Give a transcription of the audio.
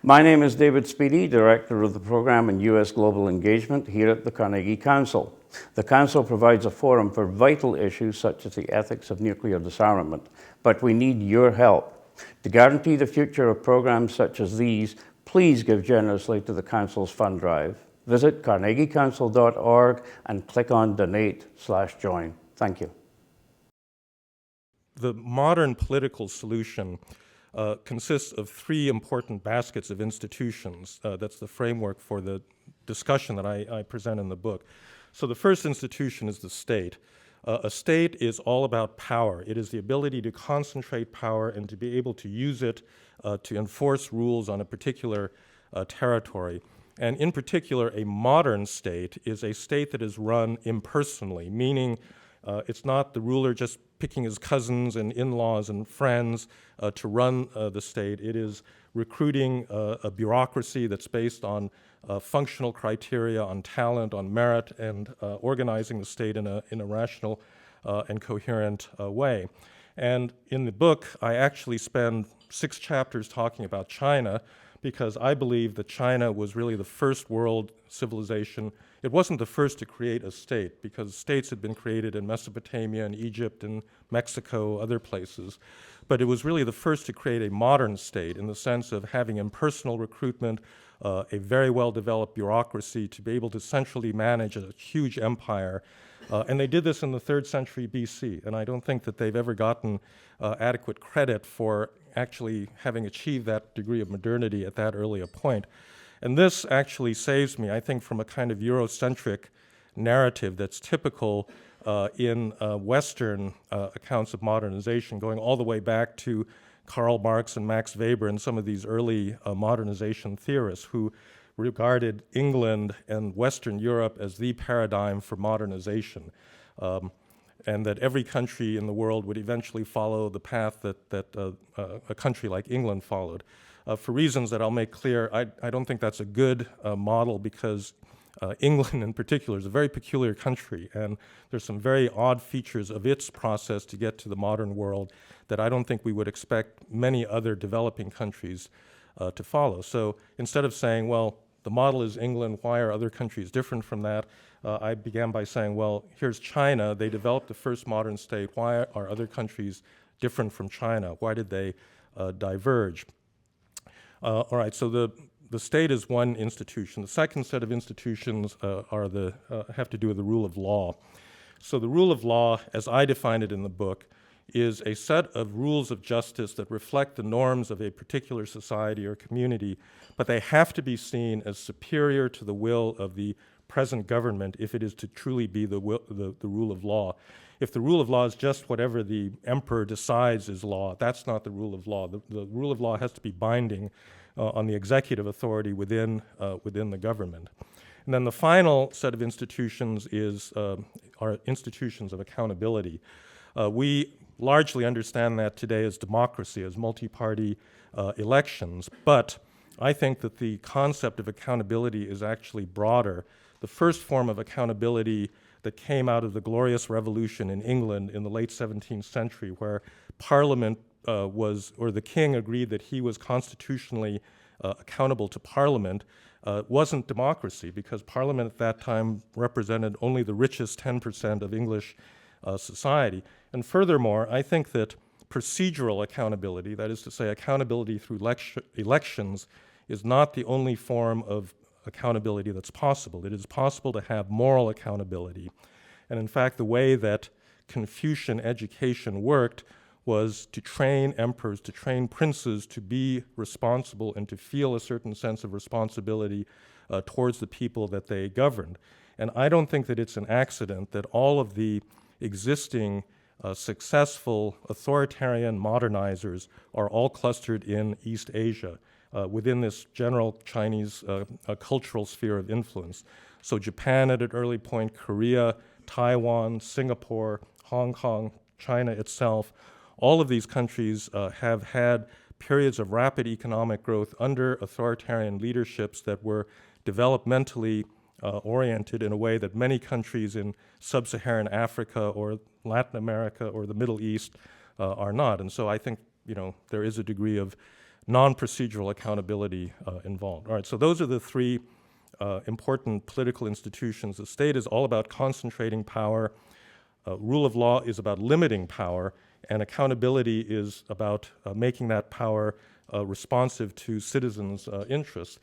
My name is David Speedy, Director of the Program in U.S. Global Engagement here at the Carnegie Council. The Council provides a forum for vital issues such as the ethics of nuclear disarmament, but we need your help. To guarantee the future of programs such as these, please give generously to the Council's fund drive. Visit carnegiecouncil.org and click on Donate/Join. Thank you. The modern political solution consists of three important baskets of institutions. That's the framework for the discussion that I present in the book. So the first institution is the state. A state is all about power. It is the ability to concentrate power and to be able to use it to enforce rules on a particular territory. And in particular, a modern state is a state that is run impersonally, meaning it's not the ruler just picking his cousins and in-laws and friends to run the state. It is recruiting a bureaucracy that's based on functional criteria, on talent, on merit, and organizing the state in a rational and coherent way. And in the book, I actually spend 6 chapters talking about China, because I believe that China was really the first world civilization. It wasn't the first to create a state, because states had been created in Mesopotamia and Egypt and Mexico, other places. But it was really the first to create a modern state in the sense of having impersonal recruitment, a very well-developed bureaucracy to be able to centrally manage a huge empire. And they did this in the 3rd century BC, and I don't think that they've ever gotten adequate credit for actually having achieved that degree of modernity at that early a point. And this actually saves me, I think, from a kind of Eurocentric narrative that's typical in Western accounts of modernization, going all the way back to Karl Marx and Max Weber and some of these early modernization theorists who regarded England and Western Europe as the paradigm for modernization, and that every country in the world would eventually follow the path that a country like England followed. For reasons that I'll make clear, I don't think that's a good model, because England in particular is a very peculiar country, and there's some very odd features of its process to get to the modern world that I don't think we would expect many other developing countries to follow. So instead of saying, well, the model is England, why are other countries different from that? I began by saying, well, here's China. They developed the first modern state. Why are other countries different from China? Why did they diverge? All right, so the state is one institution. The second set of institutions have to do with the rule of law. So the rule of law, as I define it in the book, is a set of rules of justice that reflect the norms of a particular society or community, but they have to be seen as superior to the will of the present government if it is to truly be the rule of law. If the rule of law is just whatever the emperor decides is law, that's not the rule of law. The rule of law has to be binding on the executive authority within the government. And then the final set of institutions are institutions of accountability. We largely understand that today as democracy, as multi-party elections, but I think that the concept of accountability is actually broader. The first form of accountability that came out of the Glorious Revolution in England in the late 17th century, where Parliament the king agreed that he was constitutionally accountable to Parliament, wasn't democracy, because Parliament at that time represented only the richest 10% of English society. And furthermore, I think that procedural accountability, that is to say accountability through elections, is not the only form of accountability that's possible. It is possible to have moral accountability. And in fact, the way that Confucian education worked was to train emperors, to train princes to be responsible and to feel a certain sense of responsibility towards the people that they governed. And I don't think that it's an accident that all of the existing successful authoritarian modernizers are all clustered in East Asia within this general Chinese cultural sphere of influence. So Japan at an early point, Korea, Taiwan, Singapore, Hong Kong, China itself, all of these countries have had periods of rapid economic growth under authoritarian leaderships that were developmentally oriented in a way that many countries in sub-Saharan Africa or Latin America or the Middle East are not. And so I think there is a degree of non-procedural accountability involved. All right, so those are the three important political institutions. The state is all about concentrating power. Rule of law is about limiting power, and accountability is about making that power responsive to citizens' interests.